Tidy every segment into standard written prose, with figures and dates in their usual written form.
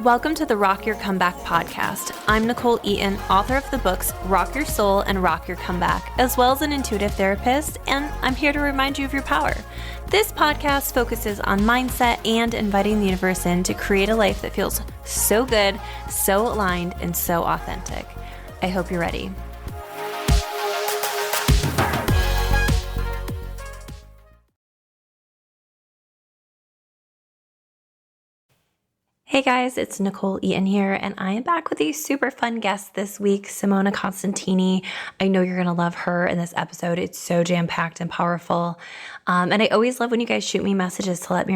Welcome to the Rock Your Comeback podcast. I'm Nichole Eaton, author of the books Rock Your Soul and Rock Your Comeback, as well as an intuitive therapist, and I'm here to remind you of your power. This podcast focuses on mindset and inviting the universe in to create a life that feels so good, so aligned, and so authentic. I hope you're ready. Hey guys, it's Nichole Eaton here, and I am back with a super fun guest this week, Simona Constantini. I know you're going to love her in this episode. It's so jam-packed and powerful. And I always love when you guys shoot me messages to let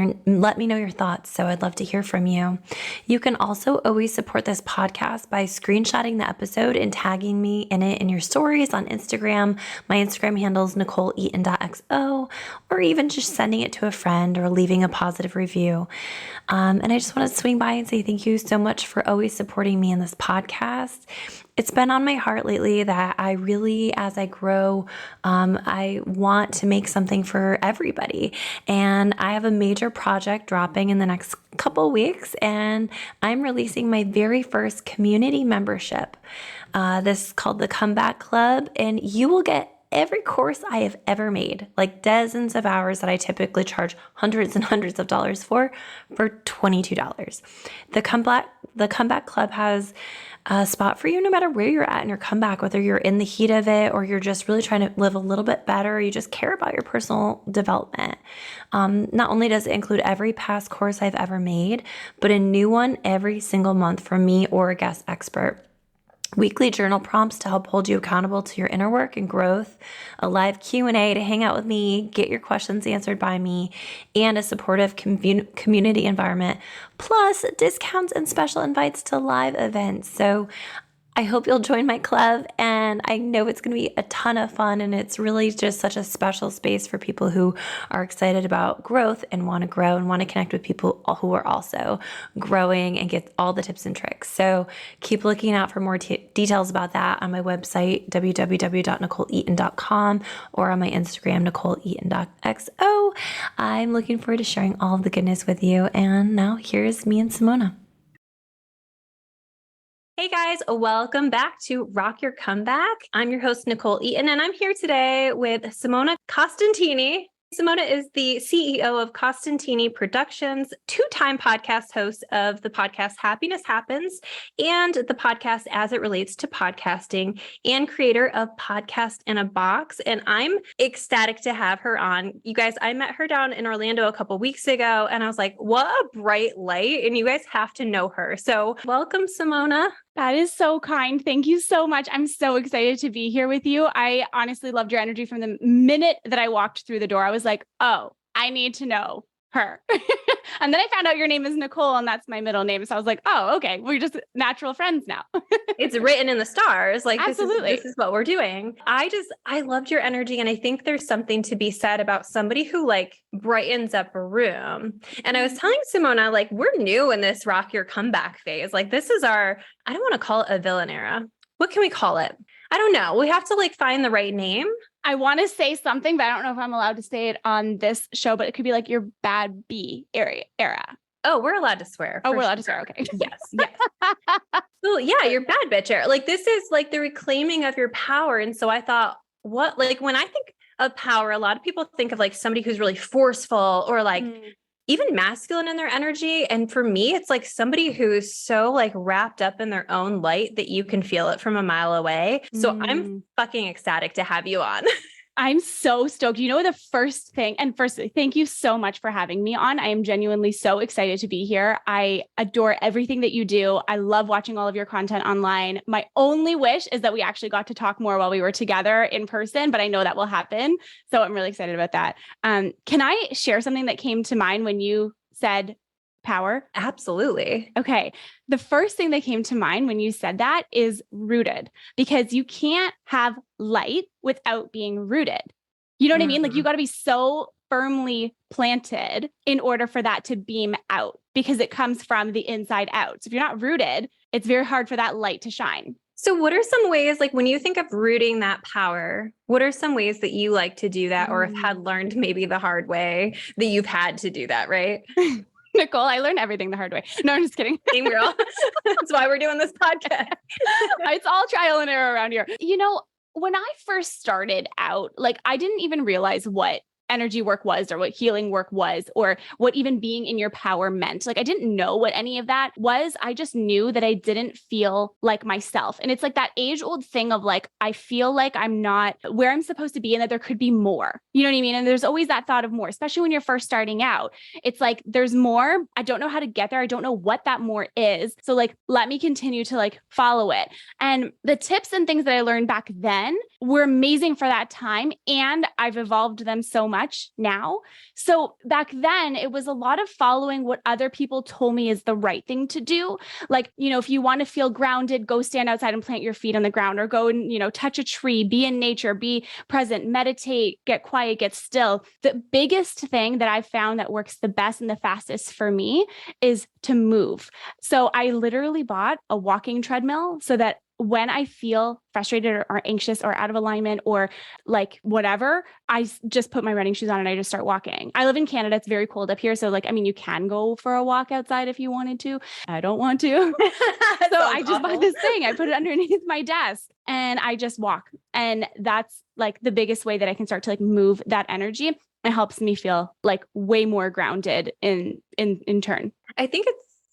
me know your thoughts, so I'd love to hear from you. You can also always support this podcast by screenshotting the episode and tagging me in it in your stories on Instagram. My Instagram handle is nicoleeaton.xo, or even just sending it to a friend or leaving a positive review. And I just want to swing by and say thank you so much for always supporting me in this podcast. It's been on my heart lately that I really, as I grow, I want to make something for everybody. And I have a major project dropping in the next couple weeks, and I'm releasing my very first community membership. This is called the Comeback Club, and you will get every course I have ever made, like dozens of hours that I typically charge hundreds and hundreds of dollars for $22. The Comeback Club has a spot for you no matter where you're at in your comeback, whether you're in the heat of it or you're just really trying to live a little bit better, or you just care about your personal development. Not only does it include every past course I've ever made, but a new one every single month from me or a guest expert. Weekly journal prompts to help hold you accountable to your inner work and growth, a live Q&A to hang out with me, get your questions answered by me, and a supportive community environment, plus discounts and special invites to live events. So I hope you'll join my club, and I know it's going to be a ton of fun, and it's really just such a special space for people who are excited about growth and want to grow and want to connect with people who are also growing and get all the tips and tricks. So keep looking out for more details about that on my website, www.nicoleeaton.com, or on my Instagram, nicoleeaton.xo. I'm looking forward to sharing all of the goodness with you, and now here's me and Simona. Hey guys, welcome back to Rock Your Comeback. I'm your host, Nichole Eaton, and I'm here today with Simona Constantini. Simona is the CEO of Costantini Productions, two-time podcast host of the podcast Happiness Happens and the podcast As It Relates to Podcasting, and creator of Podcast in a Box. And I'm ecstatic to have her on. You guys, I met her down in Orlando a couple weeks ago, and I was like, what a bright light. And you guys have to know her. So welcome, Simona. That is so kind. Thank you so much. I'm so excited to be here with you. I honestly loved your energy from the minute that I walked through the door. I was like, oh, I need to know her. And then I found out your name is Nichole, and that's my middle name. So I was like, oh, okay. We're just natural friends now. It's written in the stars. Like, absolutely. This is what we're doing. I loved your energy. And I think there's something to be said about somebody who like brightens up a room. And I was telling Simona, like, we're new in this Rock Your Comeback phase. Like, this is I don't want to call it a villain era. What can we call it? I don't know. We have to like find the right name. I want to say something, but I don't know if I'm allowed to say it on this show, but it could be like your bad B era. Oh, we're allowed to swear. Oh, we're allowed to swear. Okay. Yes. So yeah, your bad bitch era. Like, this is like the reclaiming of your power. And so I thought, when I think of power, a lot of people think of like somebody who's really forceful or like even masculine in their energy. And for me, it's like somebody who's so like wrapped up in their own light that you can feel it from a mile away. So I'm fucking ecstatic to have you on. I'm so stoked. You know, the first thing, and firstly, thank you so much for having me on. I am genuinely so excited to be here. I adore everything that you do. I love watching all of your content online. My only wish is that we actually got to talk more while we were together in person, but I know that will happen. So I'm really excited about that. Can I share something that came to mind when you said power? Absolutely. Okay. The first thing that came to mind when you said that is rooted, because you can't have light without being rooted. You know what I mean? Like, you got to be so firmly planted in order for that to beam out, because it comes from the inside out. So if you're not rooted, it's very hard for that light to shine. So what are some ways, like when you think of rooting that power, what are some ways that you like to do that or have had learned maybe the hard way that you've had to do that, right? Nichole, I learned everything the hard way. No, I'm just kidding. Same girl. That's why we're doing this podcast. It's all trial and error around here. When I first started out, like I didn't even realize what energy work was or what healing work was or what even being in your power meant. Like I didn't know what any of that was. I just knew that I didn't feel like myself. And it's like that age old thing of like, I feel like I'm not where I'm supposed to be and that there could be more. You know what I mean? And there's always that thought of more, especially when you're first starting out. It's like, there's more. I don't know how to get there. I don't know what that more is. So like, let me continue to like follow it. And the tips and things that I learned back then were amazing for that time. And I've evolved them so much now. So back then it was a lot of following what other people told me is the right thing to do. Like, if you want to feel grounded, go stand outside and plant your feet on the ground or go and, touch a tree, be in nature, be present, meditate, get quiet, get still. The biggest thing that I've found that works the best and the fastest for me is to move. So I literally bought a walking treadmill so that when I feel frustrated or anxious or out of alignment or like whatever, I just put my running shoes on and I just start walking. I live in Canada. It's very cold up here. So like, you can go for a walk outside if you wanted to. I don't want to. So I just bought this thing. I put it underneath my desk and I just walk. And that's like the biggest way that I can start to like move that energy. It helps me feel like way more grounded in turn.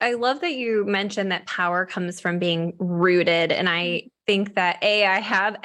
I love that you mentioned that power comes from being rooted. And I think that I have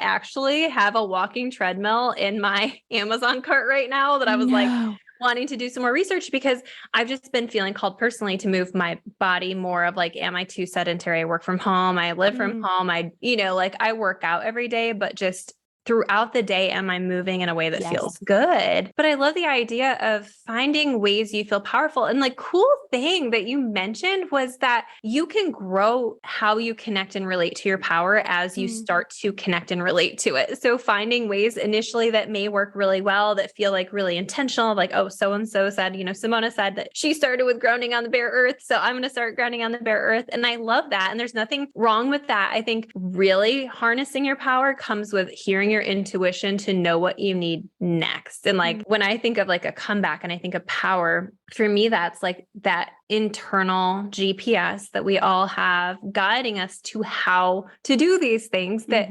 a walking treadmill in my Amazon cart right now that I was like wanting to do some more research because I've just been feeling called personally to move my body more of like, am I too sedentary? I work from home. I live from home. I work out every day, but just throughout the day, am I moving in a way that feels good? But I love the idea of finding ways you feel powerful. And like cool thing that you mentioned was that you can grow how you connect and relate to your power as you start to connect and relate to it. So finding ways initially that may work really well, that feel like really intentional, like, oh, so-and-so said, Simona said that she started with grounding on the bare earth. So I'm going to start grounding on the bare earth. And I love that. And there's nothing wrong with that. I think really harnessing your power comes with hearing your intuition to know what you need next. And like when I think of like a comeback and I think of power, for me, that's like that internal GPS that we all have guiding us to how to do these things that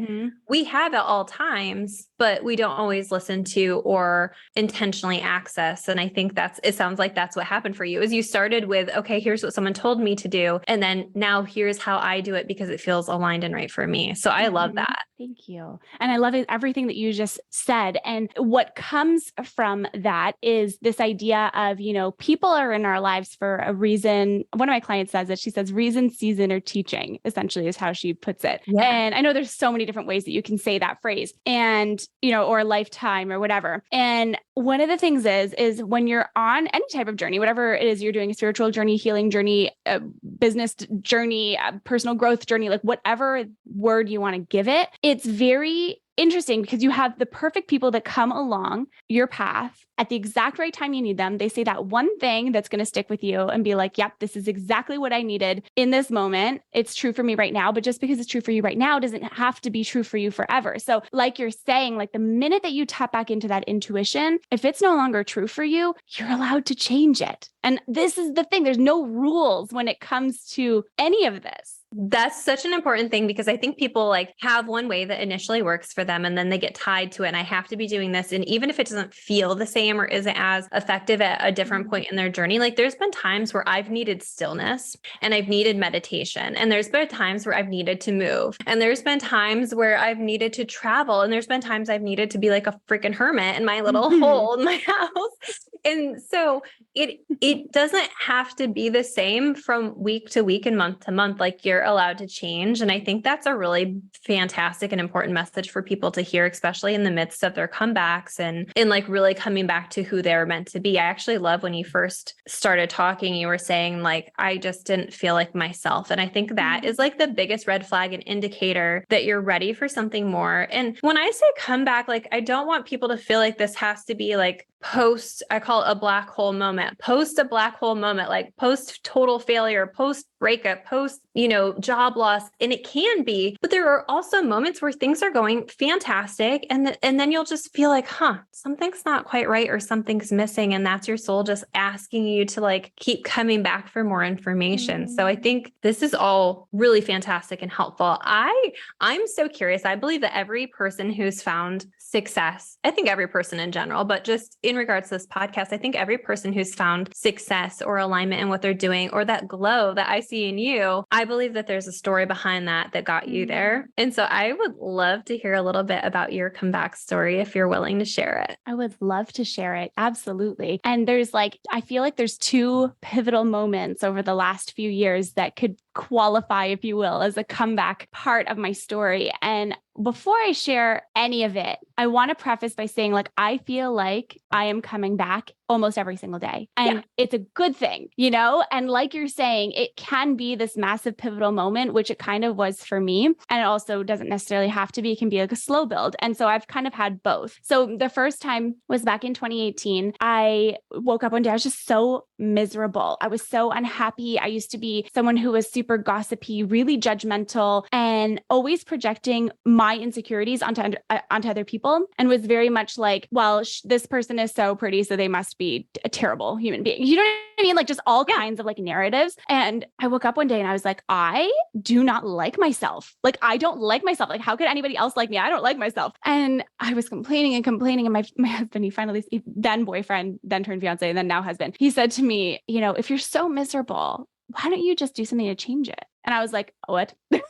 we have at all times, but we don't always listen to or intentionally access. And I think it sounds like that's what happened for you is you started with, okay, here's what someone told me to do. And then now here's how I do it because it feels aligned and right for me. So I love that. Thank you. And I love everything that you just said. And what comes from that is this idea of, people are in our lives for a reason. One of my clients says it. She says reason, season, or teaching, essentially is how she puts it. Yeah. And I know there's so many different ways that you can say that phrase and, or a lifetime or whatever. And one of the things is when you're on any type of journey, whatever it is you're doing, a spiritual journey, healing journey, a business journey, a personal growth journey, like whatever word you want to give it, it's very interesting because you have the perfect people that come along your path at the exact right time you need them. They say that one thing that's going to stick with you and be like, yep, this is exactly what I needed in this moment. It's true for me right now. But just because it's true for you right now doesn't have to be true for you forever. So like you're saying, like the minute that you tap back into that intuition, if it's no longer true for you, you're allowed to change it. And this is the thing. There's no rules when it comes to any of this. That's such an important thing because I think people like have one way that initially works for them and then they get tied to it. And I have to be doing this. And even if it doesn't feel the same or isn't as effective at a different point in their journey, like there's been times where I've needed stillness and I've needed meditation. And there's been times where I've needed to move. And there's been times where I've needed to travel. And there's been times I've needed to be like a freaking hermit in my little hole in my house. And so it doesn't have to be the same from week to week and month to month. Like you're allowed to change. And I think that's a really fantastic and important message for people to hear, especially in the midst of their comebacks and in like really coming back to who they're meant to be. I actually love when you first started talking, you were saying like, I just didn't feel like myself. And I think that is like the biggest red flag and indicator that you're ready for something more. And when I say comeback, like I don't want people to feel like this has to be like I call it a black hole moment, post a black hole moment, like post total failure, post breakup, post job loss, and it can be, but there are also moments where things are going fantastic. And then you'll just feel like, something's not quite right or something's missing. And that's your soul just asking you to like keep coming back for more information. So I think this is all really fantastic and helpful. I'm so curious. I believe that every person who's found success, I think every person in general, but just in regards to this podcast, I think every person who's found success or alignment in what they're doing or that glow that I see in you, I believe that there's a story behind that got you there. And so I would love to hear a little bit about your comeback story if you're willing to share it. I would love to share it. Absolutely. And I feel like there's two pivotal moments over the last few years that could qualify, if you will, as a comeback part of my story. And before I share any of it, I want to preface by saying, like, I feel like I am coming back almost every single day. And it's a good thing, And like you're saying, it can be this massive pivotal moment, which it kind of was for me. And it also doesn't necessarily have to be, it can be like a slow build. And so I've kind of had both. So the first time was back in 2018. I woke up one day, I was just so miserable. I was so unhappy. I used to be someone who was super gossipy, really judgmental, and always projecting my insecurities onto other people, and was very much like, well, this person is so pretty, so they must be a terrible human being. You know what I mean? Like just all kinds of like narratives. And I woke up one day and I was like, I do not like myself. Like, I don't like myself. Like, how could anybody else like me? I don't like myself. And I was complaining. And my husband, then boyfriend, then turned fiance, and then now husband, he said to me, if you're so miserable, why don't you just do something to change it? And I was like, what? I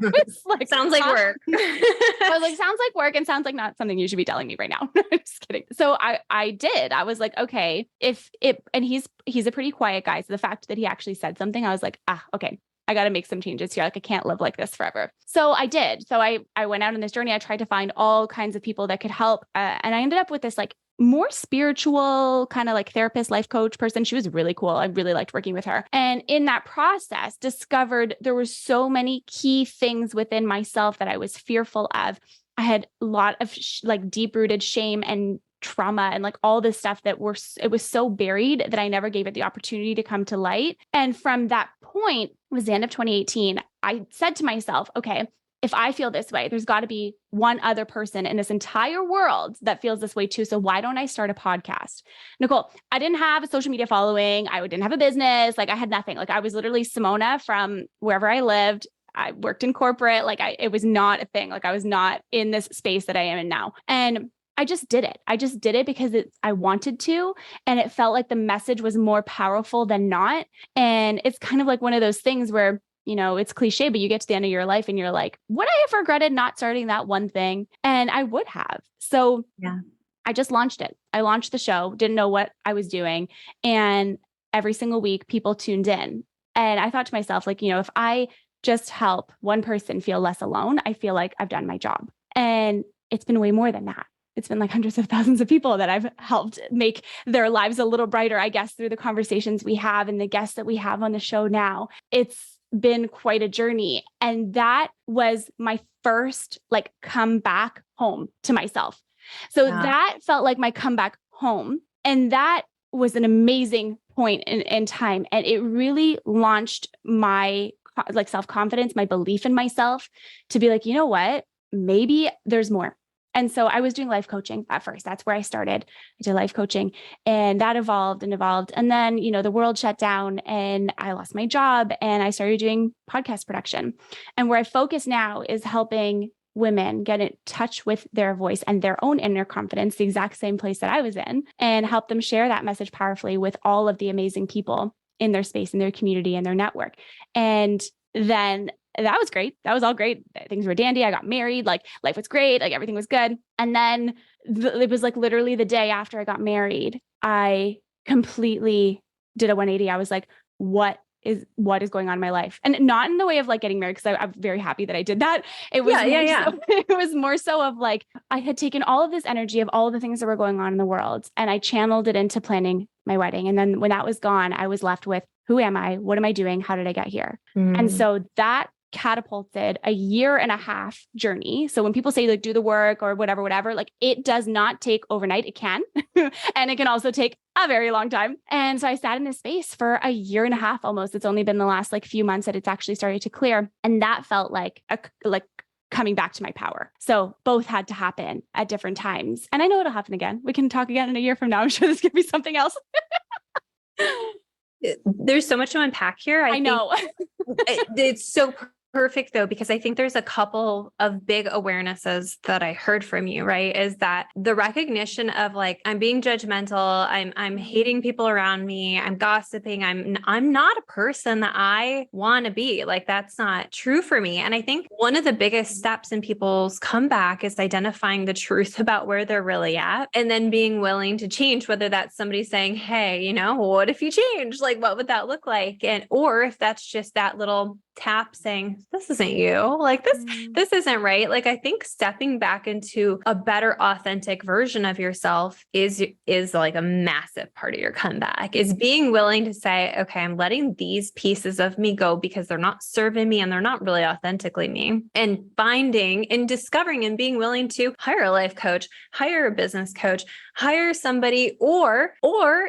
was like, sounds like work. I was like, sounds like work and sounds like not something you should be telling me right now. Just kidding. So I did. I was like, okay, and he's a pretty quiet guy. So the fact that he actually said something, I was like, okay, I got to make some changes here. Like, I can't live like this forever. So I did. So I went out on this journey. I tried to find all kinds of people that could help. And I ended up with this like more spiritual kind of like therapist, life coach person. She was really cool. I really liked working with her. And in that process, discovered there were so many key things within myself that I was fearful of. I had a lot of like deep rooted shame and trauma and like all this stuff it was so buried that I never gave it the opportunity to come to light. And from that point, it was the end of 2018, I said to myself, okay, if I feel this way, there's got to be one other person in this entire world that feels this way too. So why don't I start a podcast? Nichole, I didn't have a social media following. I didn't have a business. Like, I had nothing. Like, I was literally Simona from wherever I lived. I worked in corporate. Like, it was not a thing. Like, I was not in this space that I am in now. And I just did it. I just did it because I wanted to. And it felt like the message was more powerful than not. And it's kind of like one of those things where, it's cliche, but you get to the end of your life and you're like, would I have regretted not starting that one thing? And I would have. So I just launched it. I launched the show, didn't know what I was doing. And every single week people tuned in. And I thought to myself, like, if I just help one person feel less alone, I feel like I've done my job. And it's been way more than that. It's been like hundreds of thousands of people that I've helped make their lives a little brighter, I guess, through the conversations we have and the guests that we have on the show now. It's been quite a journey. And that was my first like come back home to myself. So that felt like my comeback home. And that was an amazing point in time. And it really launched my like self-confidence, my belief in myself to be like, you know what, maybe there's more. And so I was doing life coaching at first. That's where I started. I did life coaching, and that evolved and evolved. And then, the world shut down and I lost my job and I started doing podcast production. And where I focus now is helping women get in touch with their voice and their own inner confidence, the exact same place that I was in, and help them share that message powerfully with all of the amazing people in their space, in their community, and their network. And then that was great. That was all great. Things were dandy. I got married. Like, life was great. Like, everything was good. And then it was like literally the day after I got married, I completely did a 180. I was like, what is going on in my life? And not in the way of like getting married, because I'm very happy that I did that. It was it was more so of like, I had taken all of this energy of all the things that were going on in the world, and I channeled it into planning my wedding. And then when that was gone, I was left with, who am I? What am I doing? How did I get here? And so that catapulted a 1.5 year journey. So when people say like do the work or whatever, like it does not take overnight. It can, and it can also take a very long time. And so I sat in this space for a 1.5 years almost. It's only been the last like few months that it's actually started to clear. And that felt like coming back to my power. So both had to happen at different times. And I know it'll happen again. We can talk again in a year from now. I'm sure this could be something else. There's so much to unpack here. I know. It's so perfect though, because I think there's a couple of big awarenesses that I heard from you, right? Is that the recognition of like, I'm being judgmental. I'm hating people around me. I'm gossiping. I'm not a person that I want to be. Like, that's not true for me. And I think one of the biggest steps in people's comeback is identifying the truth about where they're really at and then being willing to change, whether that's somebody saying, hey, you know, what if you change? Like, what would that look like? And, or if that's just that little tap saying, this isn't you, like this isn't right. Like, I think stepping back into a better, authentic version of yourself is like a massive part of your comeback, is being willing to say, okay, I'm letting these pieces of me go because they're not serving me and they're not really authentically me, and finding and discovering and being willing to hire a life coach, hire a business coach, hire somebody, or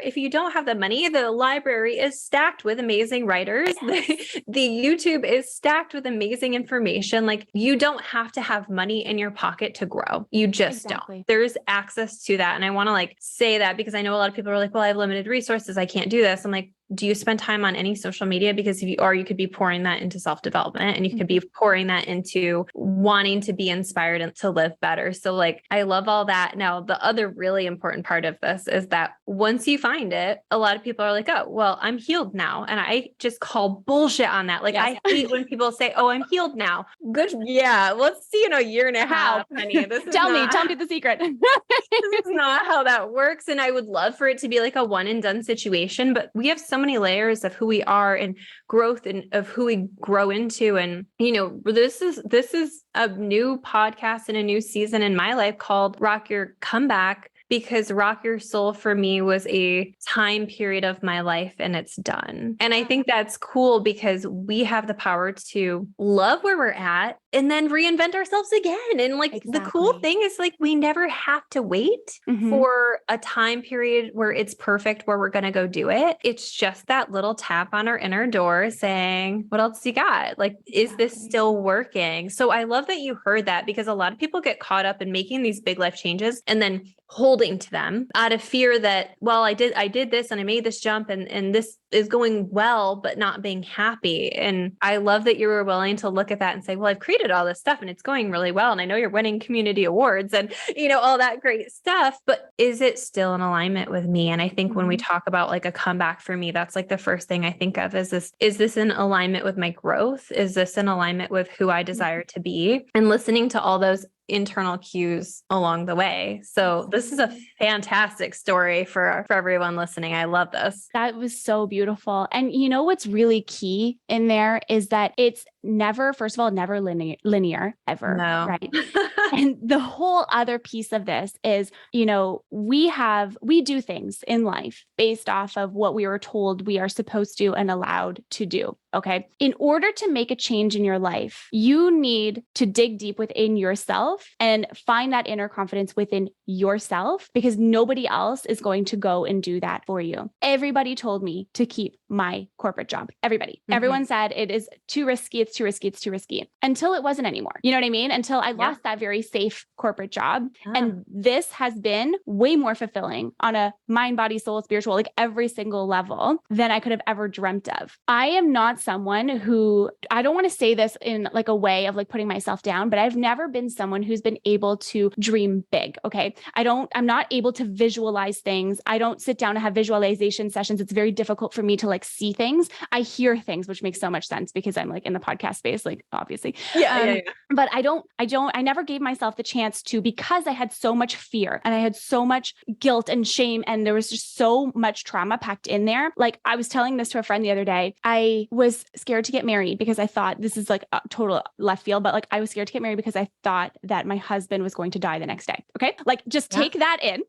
if you don't have the money, the library is stacked with amazing writers. Yes. The YouTube is stacked with amazing information. Like, you don't have to have money in your pocket to grow. You just don't. There's access to that. And I want to like say that because I know a lot of people are like, well, I have limited resources. I can't do this. I'm like, do you spend time on any social media? Because if you are, you could be pouring that into self-development, and you could be pouring that into wanting to be inspired and to live better. So like, I love all that. Now, the other really important part of this is that once you find it, a lot of people are like, oh, well, I'm healed now. And I just call bullshit on that. Like, yes. I hate when people say, oh, I'm healed now. Good. Yeah. Let's see in a 1.5 years, honey. Tell me the secret. This is not how that works. And I would love for it to be like a one and done situation, but we have so many layers of who we are and growth and of who we grow into. And, you know, this is a new podcast and a new season in my life called Rock Your Comeback, because Rock Your Soul for me was a time period of my life and it's done. And I think that's cool because we have the power to love where we're at and then reinvent ourselves again. And like, the cool thing is like, we never have to wait for a time period where it's perfect, where we're going to go do it. It's just that little tap on our inner door saying, what else you got? Like, is this still working? So I love that you heard that, because a lot of people get caught up in making these big life changes and then holding to them out of fear that, well, I did this and I made this jump and this is going well, but not being happy. And I love that you were willing to look at that and say, well, I've created all this stuff and it's going really well. And I know you're winning community awards and, you know, all that great stuff, but is it still in alignment with me? And I think when we talk about like a comeback, for me, that's like the first thing I think of is this in alignment with my growth? Is this in alignment with who I desire to be? And listening to all those internal cues along the way. So this is a fantastic story for everyone listening. I love this. That was so beautiful. And you know, what's really key in there is that it's never, first of all, never linear ever. No. Right. And the whole other piece of this is, you know, we do things in life based off of what we were told we are supposed to and allowed to do. Okay. In order to make a change in your life, you need to dig deep within yourself and find that inner confidence within yourself, because nobody else is going to go and do that for you. Everybody told me to keep my corporate job. Everybody, everyone said it is too risky. It's too risky. It's too risky, until it wasn't anymore. You know what I mean? Until I lost that very safe corporate job. And this has been way more fulfilling on a mind, body, soul, spiritual, like every single level than I could have ever dreamt of. I am not someone who, I don't want to say this in like a way of like putting myself down, but I've never been someone who's been able to dream big. Okay. I'm not able to visualize things. I don't sit down and have visualization sessions. It's very difficult for me to like see things. I hear things, which makes so much sense because I'm like in the podcast space, like obviously. But I never gave myself the chance to, because I had so much fear and I had so much guilt and shame. And there was just so much trauma packed in there. Like, I was telling this to a friend the other day. I was scared to get married because I thought, this is like a total left field, but like I was scared to get married because I thought that my husband was going to die the next day. Okay. Like, just take that in.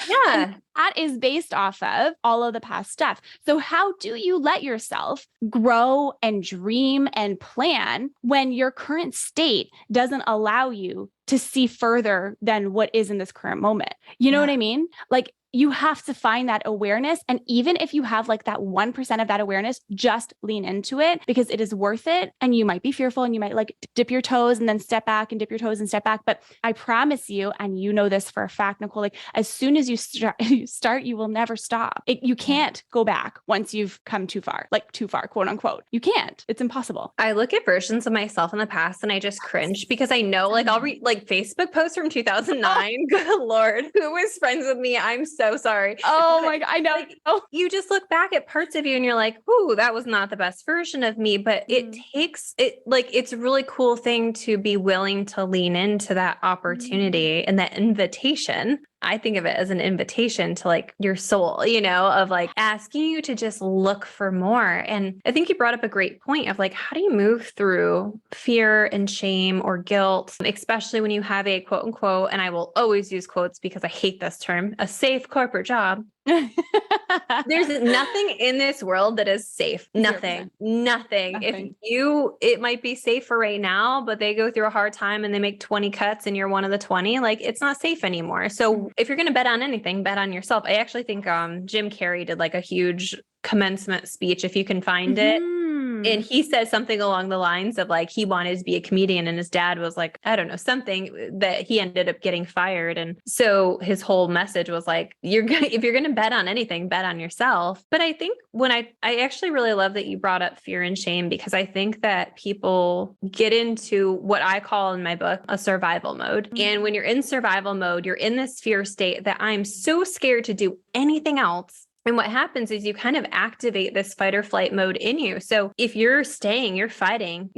Yeah. That is based off of all of the past stuff. So how do you let yourself grow and dream and plan when your current state doesn't allow you to see further than what is in this current moment? You know what I mean? Like, you have to find that awareness. And even if you have like that 1% of that awareness, just lean into it because it is worth it. And you might be fearful and you might like dip your toes and then step back and dip your toes and step back. But I promise you, and you know this for a fact, Nichole, like as soon as you start, you will never stop. You can't go back once you've come too far, like too far, quote unquote. You can't. It's impossible. I look at versions of myself in the past and I just cringe because I know, like, I'll read like Facebook posts from 2009. Good Lord, who was friends with me? I'm so sorry. Oh But, my God, I know. like, you just look back at parts of you and you're like, ooh, that was not the best version of me. But it takes it, like, it's a really cool thing to be willing to lean into that opportunity and that invitation. I think of it as an invitation to like your soul, you know, of like asking you to just look for more. And I think you brought up a great point of like, how do you move through fear and shame or guilt, especially when you have a quote unquote, and I will always use quotes because I hate this term, a safe corporate job. There's nothing in this world that is safe. Nothing. If it might be safe for right now, but they go through a hard time and they make 20 cuts and you're one of the 20, like it's not safe anymore. So if you're going to bet on anything, bet on yourself. I actually think Jim Carrey did like a huge commencement speech, if you can find it. And he said something along the lines of like, he wanted to be a comedian and his dad was like, I don't know, something that he ended up getting fired. And so his whole message was like, if you're going to bet on anything, bet on yourself. But I think when I actually really love that you brought up fear and shame, because I think that people get into what I call in my book, a survival mode. And when you're in survival mode, you're in this fear state that I'm so scared to do anything else. And what happens is you kind of activate this fight or flight mode in you. So if you're staying, you're fighting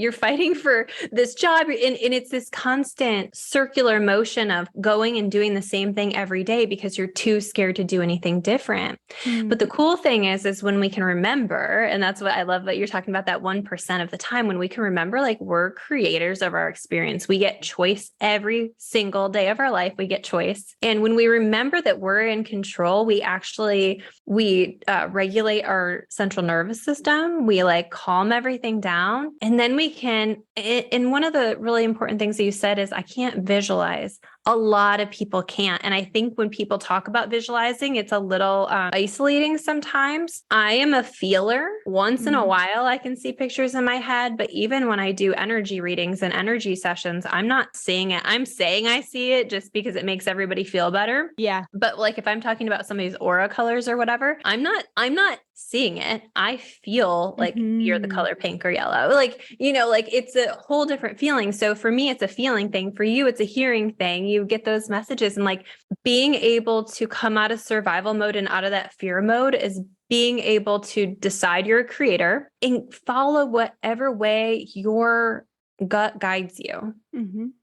for this job. And it's this constant circular motion of going and doing the same thing every day because you're too scared to do anything different. But the cool thing is when we can remember, and that's what I love that you're talking about, that 1% of the time when we can remember, like we're creators of our experience. We get choice every single day of our life. We get choice. And when we remember that we're in control, we regulate our central nervous system. We like calm everything down. And then we can, and one of the really important things that you said is I can't visualize. A lot of people can't. And I think when people talk about visualizing, it's a little isolating sometimes. I am a feeler. Once in a while, I can see pictures in my head. But even when I do energy readings and energy sessions, I'm not seeing it. I'm saying I see it just because it makes everybody feel better. Yeah. But like if I'm talking about somebody's aura colors or whatever, I'm not seeing it. I feel like you're the color pink or yellow. Like, you know, like it's a whole different feeling. So for me, it's a feeling thing. For you, it's a hearing thing. You get those messages, and like being able to come out of survival mode and out of that fear mode is being able to decide you're a creator and follow whatever way your gut guides you.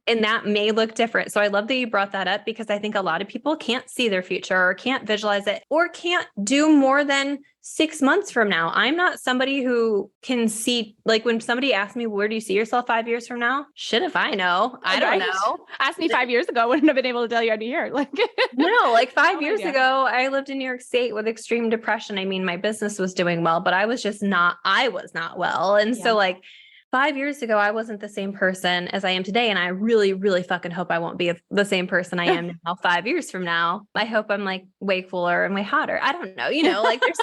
And that may look different. So I love that you brought that up because I think a lot of people can't see their future or can't visualize it or can't do more than 6 months from now. I'm not somebody who can see, like when somebody asks me, where do you see yourself 5 years from now? Shit if I know. I don't know. Ask me 5 years ago, I wouldn't have been able to tell you out of here. Like, no, like 5 years ago, I lived in New York State with extreme depression. I mean, my business was doing well, but I was not well. And so like, 5 years ago, I wasn't the same person as I am today. And I really, really fucking hope I won't be the same person I am now 5 years from now. I hope I'm like way cooler and way hotter. I don't know, like there's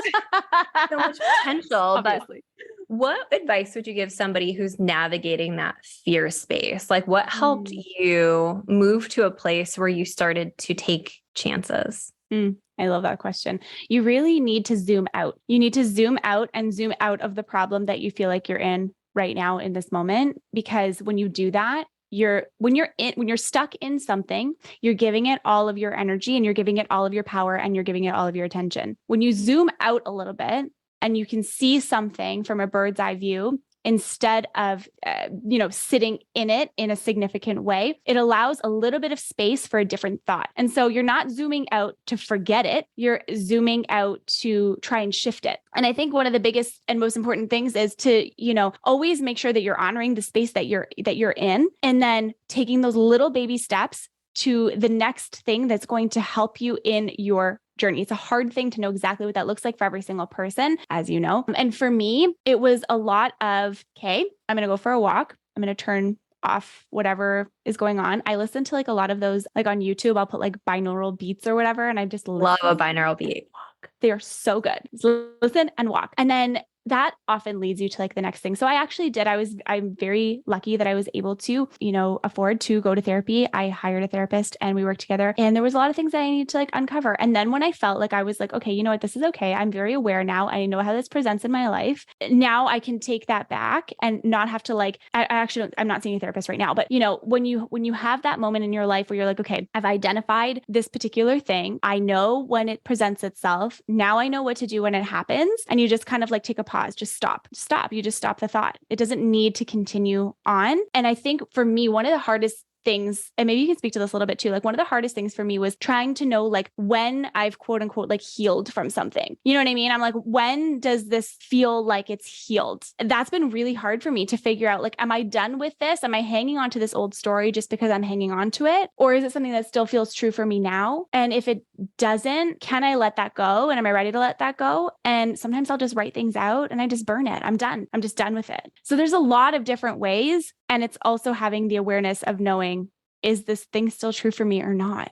so much potential. Obviously. But what advice would you give somebody who's navigating that fear space? Like what helped you move to a place where you started to take chances? I love that question. You really need to zoom out. You need to zoom out and zoom out of the problem that you feel like you're in right now in this moment, because when you do that, when you're stuck in something, you're giving it all of your energy and you're giving it all of your power and you're giving it all of your attention. When you zoom out a little bit and you can see something from a bird's eye view, instead of, sitting in it in a significant way, it allows a little bit of space for a different thought. And so you're not zooming out to forget it. You're zooming out to try and shift it. And I think one of the biggest and most important things is to, always make sure that you're honoring the space that you're in, and then taking those little baby steps to the next thing that's going to help you in your journey. It's a hard thing to know exactly what that looks like for every single person, as you know. And for me, it was a lot of, okay, I'm going to go for a walk. I'm going to turn off whatever is going on. I listen to like a lot of those, like on YouTube, I'll put like binaural beats or whatever. And I just Love a binaural beat. They are so good. So listen and walk. And then that often leads you to like the next thing. So I actually did. I'm very lucky that I was able to, afford to go to therapy. I hired a therapist and we worked together, and there was a lot of things that I needed to like uncover. And then when I felt like I was like, okay, you know what, this is okay. I'm very aware now. I know how this presents in my life. Now I can take that back and not have to like, I'm not seeing a therapist right now, but when you have that moment in your life where you're like, okay, I've identified this particular thing. I know when it presents itself. Now I know what to do when it happens. And you just kind of like take a pause, just stop. You just stop the thought. It doesn't need to continue on. And I think for me, one of the hardest things, and maybe you can speak to this a little bit too, like one of the hardest things for me was trying to know like when I've quote unquote like healed from something. You know what I mean? I'm like, when does this feel like it's healed? And that's been really hard for me to figure out, like, am I done with this? Am I hanging on to this old story just because I'm hanging on to it? Or is it something that still feels true for me now? And if it doesn't, can I let that go? And am I ready to let that go? And sometimes I'll just write things out and I just burn it. I'm done. I'm just done with it. So there's a lot of different ways. And it's also having the awareness of knowing, is this thing still true for me or not?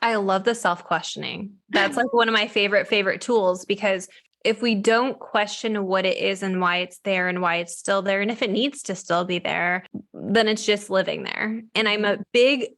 I love the self-questioning. That's like one of my favorite tools, because if we don't question what it is and why it's there and why it's still there, and if it needs to still be there, then it's just living there. And I'm a big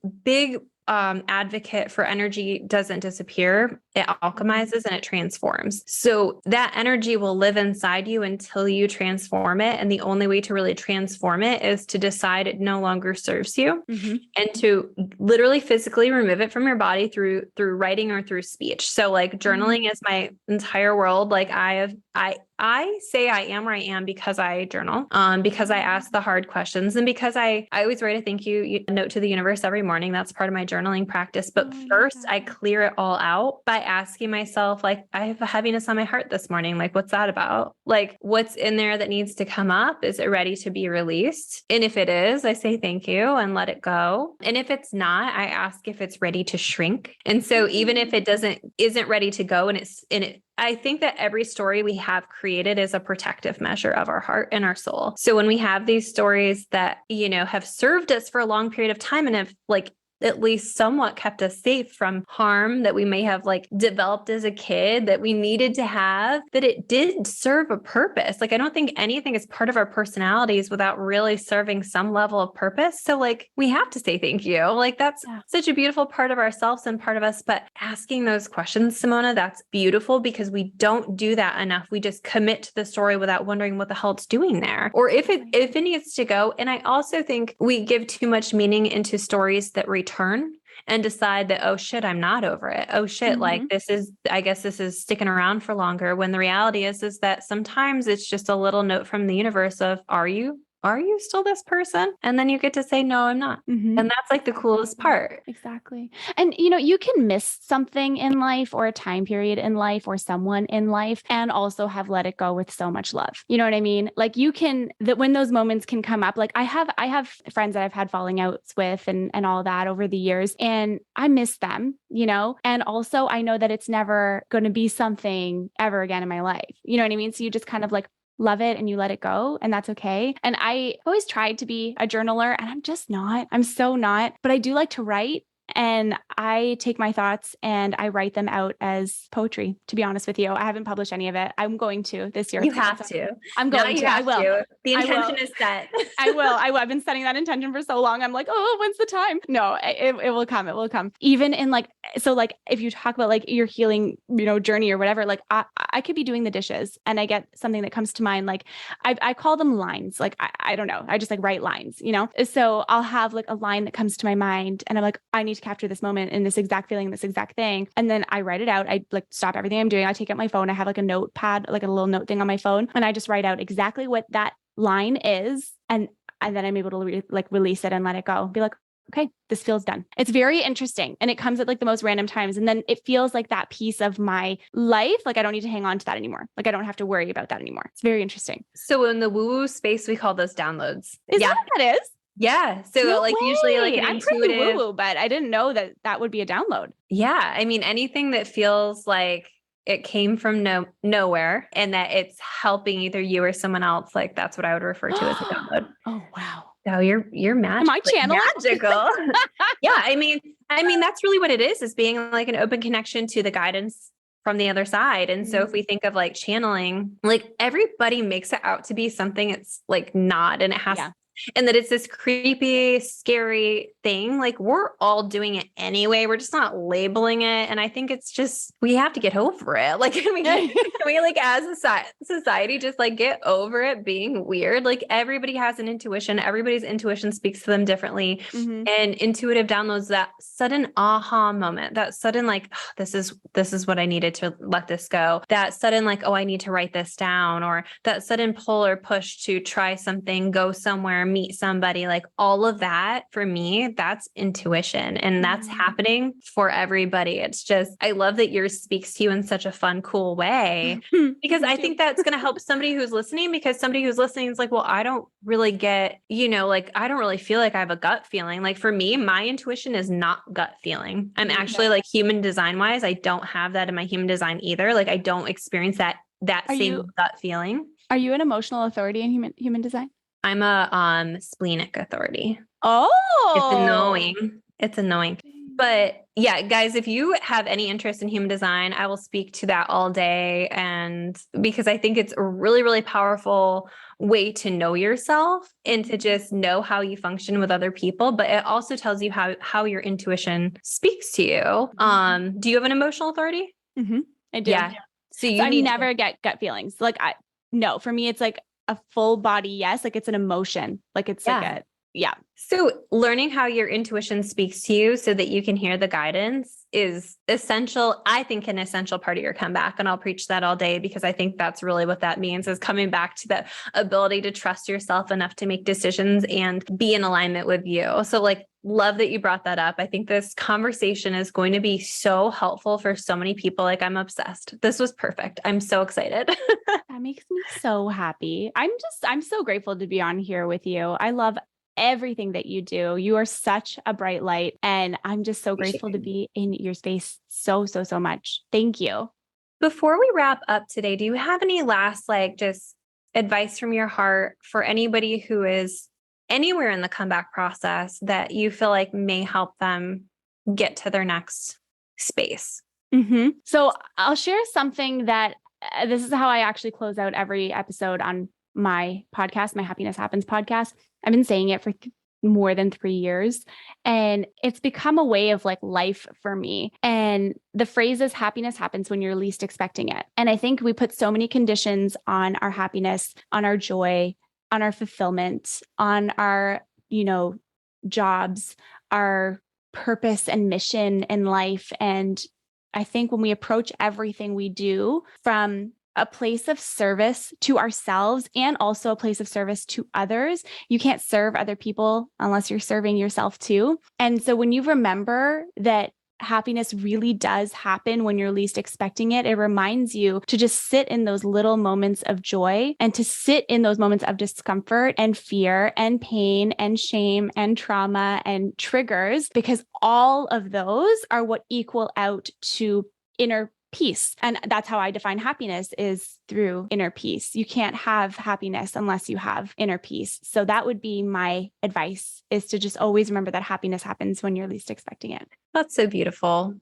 advocate for energy doesn't disappear. It alchemizes and it transforms. So that energy will live inside you until you transform it. And the only way to really transform it is to decide it no longer serves you, and to literally physically remove it from your body through writing or through speech. So like journaling is my entire world. Like I say I am where I am because I journal, because I ask the hard questions, and because I always write a thank you note to the universe every morning. That's part of my journaling practice. But first I clear it all out by asking myself, like, I have a heaviness on my heart this morning. Like, what's that about? Like, what's in there that needs to come up? Is it ready to be released? And if it is, I say thank you and let it go. And if it's not, I ask if it's ready to shrink. And so even if it isn't ready to go, I think that every story we have created is a protective measure of our heart and our soul. So when we have these stories that, have served us for a long period of time and have like at least somewhat kept us safe from harm that we may have like developed as a kid that we needed to have, that it did serve a purpose. Like, I don't think anything is part of our personalities without really serving some level of purpose. So like, we have to say thank you. Like, that's such a beautiful part of ourselves and part of us. But asking those questions, Simona, that's beautiful, because we don't do that enough. We just commit to the story without wondering what the hell it's doing there, or if it needs to go. And I also think we give too much meaning into stories that return and decide that, oh shit, I'm not over it. Oh shit, like I guess this is sticking around for longer. When the reality is that sometimes it's just a little note from the universe of, are you still this person? And then you get to say, no, I'm not. And that's like the coolest part. Exactly. And, you can miss something in life, or a time period in life, or someone in life, and also have let it go with so much love. You know what I mean? Like, when those moments can come up, like I have friends that I've had falling outs with and all that over the years, and I miss them, and also I know that it's never going to be something ever again in my life. You know what I mean? So you just kind of like love it and you let it go, and that's okay. And I always tried to be a journaler, and I'm just not. I'm so not. But I do like to write. And I take my thoughts and I write them out as poetry, to be honest with you. I haven't published any of it. I'm going to this year. You have to. I'm going to. I will. The intention is set. I will. I've been setting that intention for so long. I'm like, oh, when's the time? No, it will come. It will come. Even in like, so like if you talk about like your healing, journey or whatever, like I could be doing the dishes and I get something that comes to mind. Like I call them lines. Like, I don't know. I just like write lines, So I'll have like a line that comes to my mind and I'm like, I need to capture this moment and this exact feeling, this exact thing. And then I write it out. I like stop everything I'm doing. I take out my phone. I have like a notepad, like a little note thing on my phone. And I just write out exactly what that line is. And then I'm able to release it and let it go. Be like, okay, this feels done. It's very interesting. And it comes at like the most random times. And then it feels like that piece of my life. Like I don't need to hang on to that anymore. Like I don't have to worry about that anymore. It's very interesting. So in the woo-woo space, we call those downloads. Is that what that is? Yeah. So No like usually like way. an I'm pretty intuitive. woo-woo, but I didn't know that that would be a download. Yeah. I mean, anything that feels like it came from nowhere and that it's helping either you or someone else, like that's what I would refer to as a download. Oh, wow. So you're Am I channeling? magical. Yeah. I mean, that's really what it is being like an open connection to the guidance from the other side. And so if we think of like channeling, like everybody makes it out to be something it's like not, and it has, Yeah. and that it's this creepy, scary thing. Like we're all doing it anyway. We're just not labeling it. And I think it's just, we have to get over it. Like, can we like as a society, just like get over it being weird? Like everybody has an intuition. Everybody's intuition speaks to them differently. And intuitive downloads, that sudden aha moment, that sudden like, "Oh, this is what I needed to let this go." That sudden like, oh, I need to write this down, or that sudden pull or push to try something, go somewhere, meet somebody, like all of that for me, that's intuition. And that's happening for everybody. It's just, I love that yours speaks to you in such a fun, cool way, because I think that's going to help somebody who's listening, because somebody who's listening is like, well, I don't really get, like, I don't really feel like I have a gut feeling. Like for me, my intuition is not gut feeling. I'm actually like human design wise, I don't have that in my human design either. Like I don't experience that same gut feeling. Are you an emotional authority in human design? I'm a splenic authority. Oh, It's annoying. It's annoying. But yeah, guys, if you have any interest in human design, I will speak to that all day. And because I think it's a really, really powerful way to know yourself and to just know how you function with other people. But it also tells you how your intuition speaks to you. Do you have an emotional authority? I do. Yeah. So I never get gut feelings. Like no, for me, it's like a full body yes. Like it's an emotion. Like it's like yeah. So learning how your intuition speaks to you so that you can hear the guidance is essential. I think an essential part of your comeback. And I'll preach that all day, because I think that's really what that means, is coming back to that ability to trust yourself enough to make decisions and be in alignment with you. So like, love that you brought that up. I think this conversation is going to be so helpful for so many people. Like I'm obsessed. This was perfect. I'm so excited. That makes me so happy. I'm so grateful to be on here with you. I love everything that you do. You are such a bright light, and I'm just so grateful to be in your space so much. Thank you. Before we wrap up today, do you have any last, like, just advice from your heart for anybody who is anywhere in the comeback process that you feel like may help them get to their next space? So I'll share something that this is how I actually close out every episode on my podcast, my Happiness Happens podcast. I've been saying it for more than 3 years, and it's become a way of like life for me. And the phrase is happiness happens when you're least expecting it. And I think we put so many conditions on our happiness, on our joy, on our fulfillment, on our, jobs, our purpose and mission in life. And I think when we approach everything we do from a place of service to ourselves and also a place of service to others, you can't serve other people unless you're serving yourself too. And so when you remember that happiness really does happen when you're least expecting it, it reminds you to just sit in those little moments of joy and to sit in those moments of discomfort and fear and pain and shame and trauma and triggers, because all of those are what equal out to inner peace. And that's how I define happiness, is through inner peace. You can't have happiness unless you have inner peace. So that would be my advice, is to just always remember that happiness happens when you're least expecting it. That's so beautiful.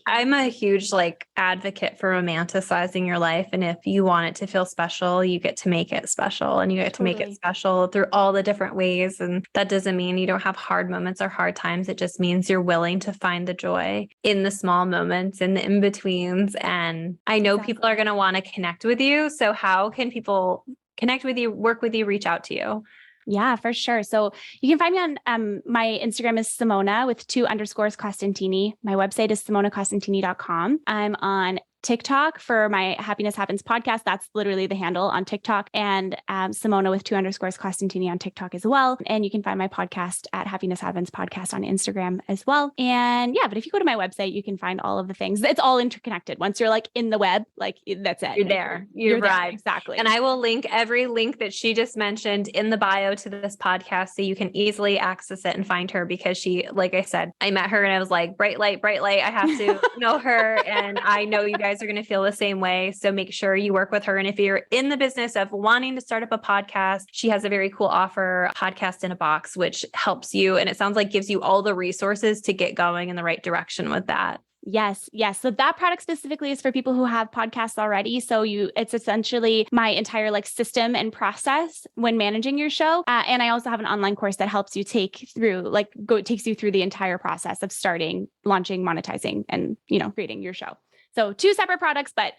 I'm a huge like advocate for romanticizing your life. And if you want it to feel special, you get to make it special, and you get to make it special through all the different ways. And that doesn't mean you don't have hard moments or hard times. It just means you're willing to find the joy in the small moments, in the in-betweens. And I know people are going to want to connect with you. So how can people connect with you, work with you, reach out to you? Yeah, for sure. So you can find me on my Instagram is Simona with 2 _ Costantini. My website is simonacostantini.com. I'm on TikTok for my Happiness Happens podcast. That's literally the handle on TikTok, and Simona with 2 underscores Costantini on TikTok as well. And you can find my podcast at Happiness Happens Podcast on Instagram as well. And yeah, but if you go to my website, you can find all of the things. It's all interconnected. Once you're like in the web, like that's it. You're there. You're there. right. Exactly. And I will link every link that she just mentioned in the bio to this podcast so you can easily access it and find her, because she, like I said, I met her and I was like, bright light, bright light. I have to know her. And I know you guys are going to feel the same way. So make sure you work with her. And if you're in the business of wanting to start up a podcast, she has a very cool offer, Podcast in a Box, which helps you. And it sounds like gives you all the resources to get going in the right direction with that. Yes. So that product specifically is for people who have podcasts already. So it's essentially my entire like system and process when managing your show. And I also have an online course that helps you takes you through the entire process of starting, launching, monetizing, and, creating your show. So 2 separate products, but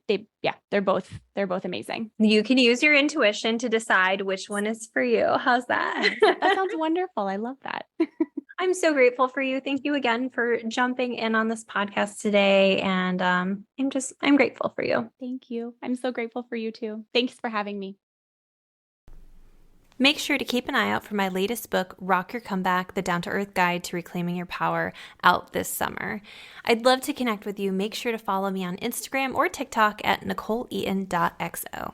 they're both amazing. You can use your intuition to decide which one is for you. How's that? That sounds wonderful. I love that. I'm so grateful for you. Thank you again for jumping in on this podcast today. And I'm grateful for you. Thank you. I'm so grateful for you too. Thanks for having me. Make sure to keep an eye out for my latest book, Rock Your Comeback, The Down-to-Earth Guide to Reclaiming Your Power, out this summer. I'd love to connect with you. Make sure to follow me on Instagram or TikTok at NicholeEaton.xo.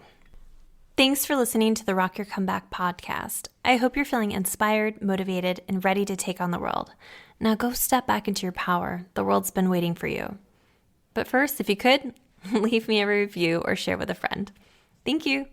Thanks for listening to the Rock Your Comeback podcast. I hope you're feeling inspired, motivated, and ready to take on the world. Now go step back into your power. The world's been waiting for you. But first, if you could, leave me a review or share with a friend. Thank you.